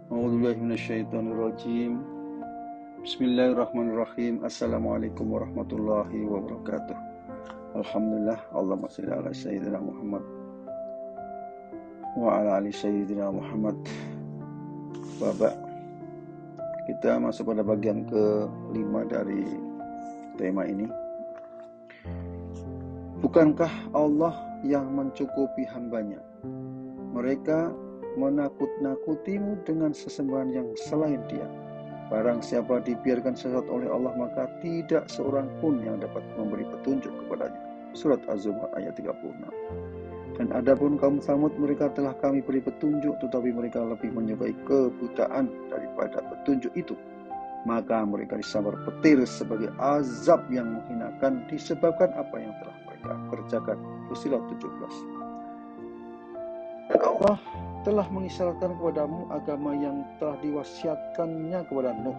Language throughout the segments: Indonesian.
A'udzubillahi minasyaitonirrajim. Bismillahirrahmanirrahim. Assalamualaikum warahmatullahi wabarakatuh. Alhamdulillah, Allahumma shalli ala sayyidina Muhammad wa ala ali sayyidina Muhammad. Bapak, kita masuk pada bagian ke-5 dari tema ini. Bukankah Allah yang mencukupi hambanya? Mereka menakut-nakutimu dengan sesembahan yang selain Dia. Barang siapa dibiarkan sesat oleh Allah, maka tidak seorang pun yang dapat memberi petunjuk kepadanya. Surat Az-Zumar ayat 36. Dan adapun kaum Tsamud, mereka telah kami beri petunjuk, tetapi mereka lebih menyukai kebutaan daripada petunjuk itu. Maka mereka disambar petir sebagai azab yang menghinakan disebabkan apa yang telah mereka kerjakan. Fussilat 17. Dan Allah telah mengisyaratkan kepadamu agama yang telah diwasiatkannya kepada Nuh,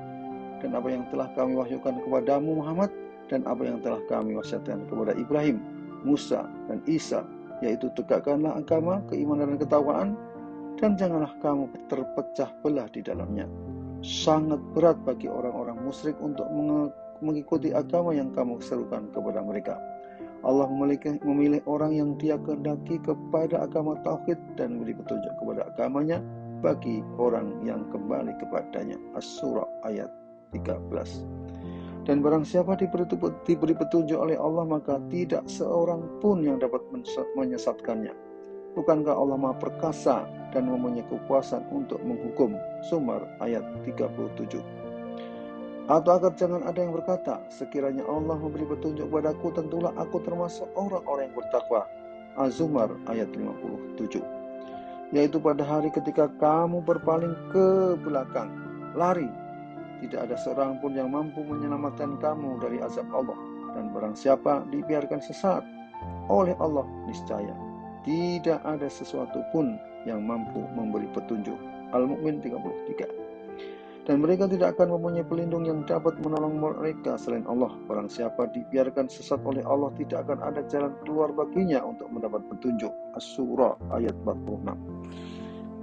dan apa yang telah kami wahyukan kepadamu Muhammad, dan apa yang telah kami wasiatkan kepada Ibrahim, Musa, dan Isa, yaitu tegakkanlah agama, keimanan dan ketakwaan, dan janganlah kamu terpecah belah di dalamnya. Sangat berat bagi orang-orang musyrik untuk mengikuti agama yang kamu serukan kepada mereka. Allah memilih orang yang Dia kehendaki kepada agama tauhid dan memberi petunjuk kepada agamanya bagi orang yang kembali kepadanya. As-Surah ayat 13. Dan barang siapa diberi petunjuk oleh Allah, maka tidak seorang pun yang dapat menyesatkannya. Bukankah Allah Maha Perkasa dan mempunyai kekuasaan untuk menghukum? Zumar ayat 37. Atau agar jangan ada yang berkata, sekiranya Allah memberi petunjuk padaku, tentulah aku termasuk orang-orang yang bertakwa. Az-Zumar ayat 57. Yaitu pada hari ketika kamu berpaling ke belakang, lari, tidak ada seorang pun yang mampu menyelamatkan kamu dari azab Allah. Dan barang siapa dibiarkan sesat oleh Allah, niscaya tidak ada sesuatu pun yang mampu memberi petunjuk. Al-Mu'min 33. Dan mereka tidak akan mempunyai pelindung yang dapat menolong mereka selain Allah. Barang siapa dibiarkan sesat oleh Allah, tidak akan ada jalan keluar baginya untuk mendapat petunjuk. As-Surah ayat 46.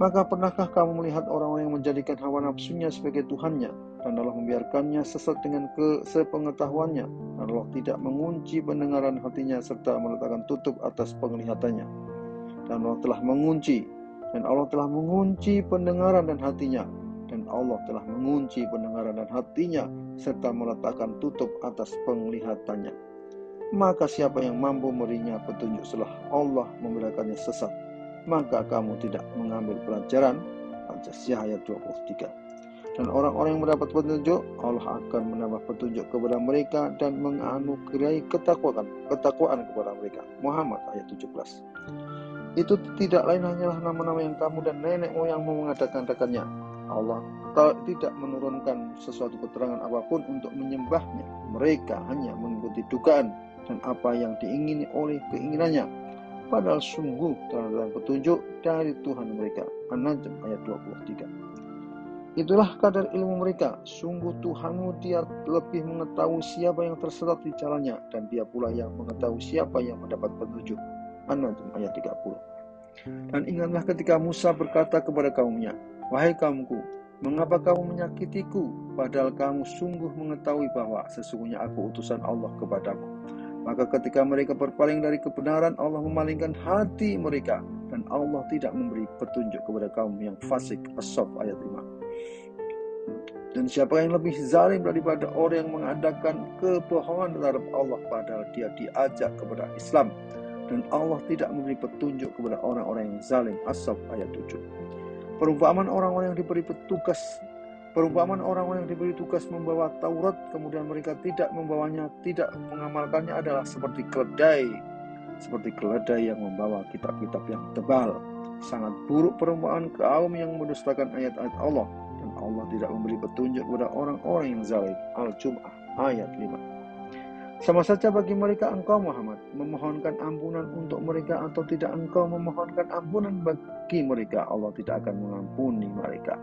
Maka pernahkah kamu melihat orang-orang yang menjadikan hawa nafsunya sebagai Tuhannya, dan Allah membiarkannya sesat dengan sepengetahuannya, dan Allah tidak mengunci pendengaran hatinya serta meletakkan tutup atas penglihatannya. Dan Allah telah mengunci pendengaran dan hatinya, dan Allah telah mengunci pendengaran dan hatinya serta meletakkan tutup atas penglihatannya. Maka siapa yang mampu memberinya petunjuk setelah Allah memberikannya sesat? Maka kamu tidak mengambil pelajaran. Al-Jathiyah ayat 23. Dan orang-orang yang mendapat petunjuk, Allah akan menambah petunjuk kepada mereka dan menganugerahi ketakwaan kepada mereka. Muhammad ayat 17. Itu tidak lain hanyalah nama-nama yang kamu dan nenek moyangmu mengadakan-adakannya. Allah tidak menurunkan sesuatu keterangan apapun untuk menyembahnya. Mereka hanya mengikuti dugaan dan apa yang diingini oleh keinginannya. Padahal sungguh telah datang petunjuk dari Tuhan mereka. An-Najm ayat 23. Itulah kadar ilmu mereka. Sungguh Tuhanmu, Dia lebih mengetahui siapa yang tersesat di jalannya, dan Dia pula yang mengetahui siapa yang mendapat petunjuk. An-Najm ayat 30. Dan ingatlah ketika Musa berkata kepada kaumnya, wahai kaumku, mengapa kamu menyakitiku, padahal kamu sungguh mengetahui bahwa sesungguhnya aku utusan Allah kepadamu. Maka ketika mereka berpaling dari kebenaran, Allah memalingkan hati mereka, dan Allah tidak memberi petunjuk kepada kaum yang fasik. As-Saff ayat 5. Dan siapa yang lebih zalim daripada orang yang mengadakan kebohongan terhadap Allah, padahal dia diajak kepada Islam, dan Allah tidak memberi petunjuk kepada orang-orang yang zalim. As-Saff ayat 7. Perumpamaan orang-orang yang diberi tugas membawa Taurat, kemudian mereka tidak membawanya, tidak mengamalkannya, adalah seperti keledai yang membawa kitab-kitab yang tebal. Sangat buruk perumpamaan kaum yang mendustakan ayat-ayat Allah, dan Allah tidak memberi petunjuk kepada orang-orang yang zalim. Al-Jum'ah ayat 5. Sama saja bagi mereka engkau Muhammad memohonkan ampunan untuk mereka atau tidak engkau memohonkan ampunan bagi mereka, Allah tidak akan mengampuni mereka.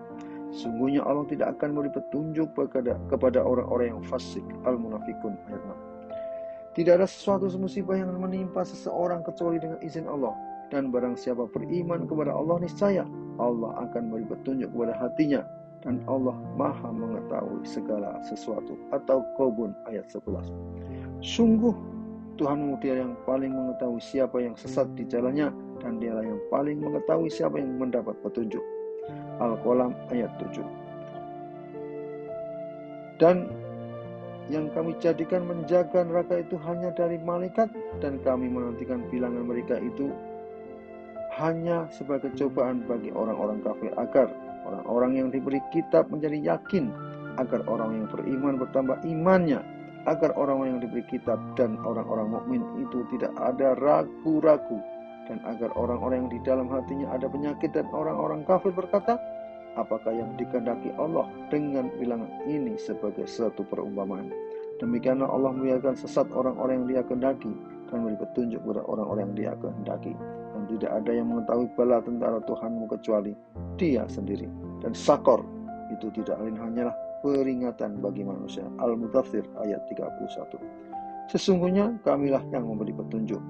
Sungguhnya Allah tidak akan memberi petunjuk kepada orang-orang yang fasik. Al-Munafikun ayat 6. Tidak ada sesuatu musibah yang menimpa seseorang kecuali dengan izin Allah, Dan barang siapa beriman kepada Allah, niscaya Allah akan beri petunjuk kepada hatinya, dan Allah Maha mengetahui segala sesuatu. Atau Qobun ayat 11. Sungguh Tuhanmu dia yang paling mengetahui siapa yang sesat di jalannya, dan dialah yang paling mengetahui siapa yang mendapat petunjuk. Al-Qalam ayat 7. Dan yang kami jadikan menjaga neraka itu hanya dari malaikat, dan kami menantikan bilangan mereka itu hanya sebagai cobaan bagi orang-orang kafir, agar orang-orang yang diberi kitab menjadi yakin, agar orang yang beriman bertambah imannya, agar orang yang diberi kitab dan orang-orang mukmin itu tidak ada ragu-ragu, dan agar orang-orang yang di dalam hatinya ada penyakit dan orang-orang kafir berkata, apakah yang dikehendaki Allah dengan bilangan ini sebagai suatu perumpamaan. Demikianlah Allah membiarkan sesat orang-orang yang Dia kehendaki dan memberi petunjuk kepada orang-orang yang Dia kehendaki. Dan tidak ada yang mengetahui bala tentara Tuhanmu kecuali Dia sendiri. Dan Sakor itu tidak lain hanyalah peringatan bagi manusia. Al-Mudaththir ayat 31. Sesungguhnya kamilah yang memberi petunjuk.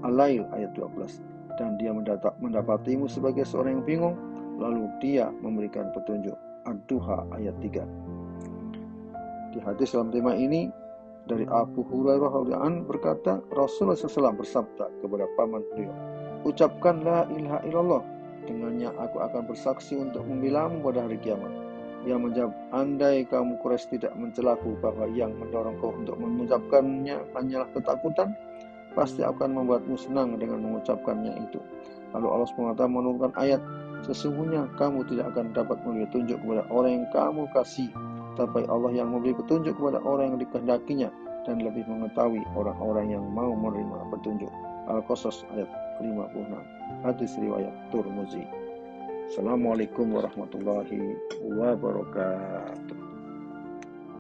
Al-Lail ayat 12. Dan Dia mendapatimu sebagai seorang yang bingung, lalu Dia memberikan petunjuk. Ad-Duha ayat 3. Di hadis dalam tema ini dari Abu Hurairah radhiyallahu anhu berkata, Rasulullah SAW bersabda kepada paman beliau, ucapkan la ilaha illallah, dengannya aku akan bersaksi untuk membelamu pada hari kiamat. Dia menjawab, andai kamu Quraisy tidak mencelaku bahwa yang mendorongku untuk mengucapkannya hanyalah ketakutan, pasti akan membuatmu senang dengan mengucapkannya itu. Lalu Allah SWT menurunkan ayat, sesungguhnya kamu tidak akan dapat memberi petunjuk kepada orang yang kamu kasih, tapi Allah yang memberi petunjuk kepada orang yang dikehendakinya, dan lebih mengetahui orang-orang yang mau menerima petunjuk. Al-Qasas ayat 56. Hadis riwayat Tirmidzi. Assalamualaikum warahmatullahi wabarakatuh.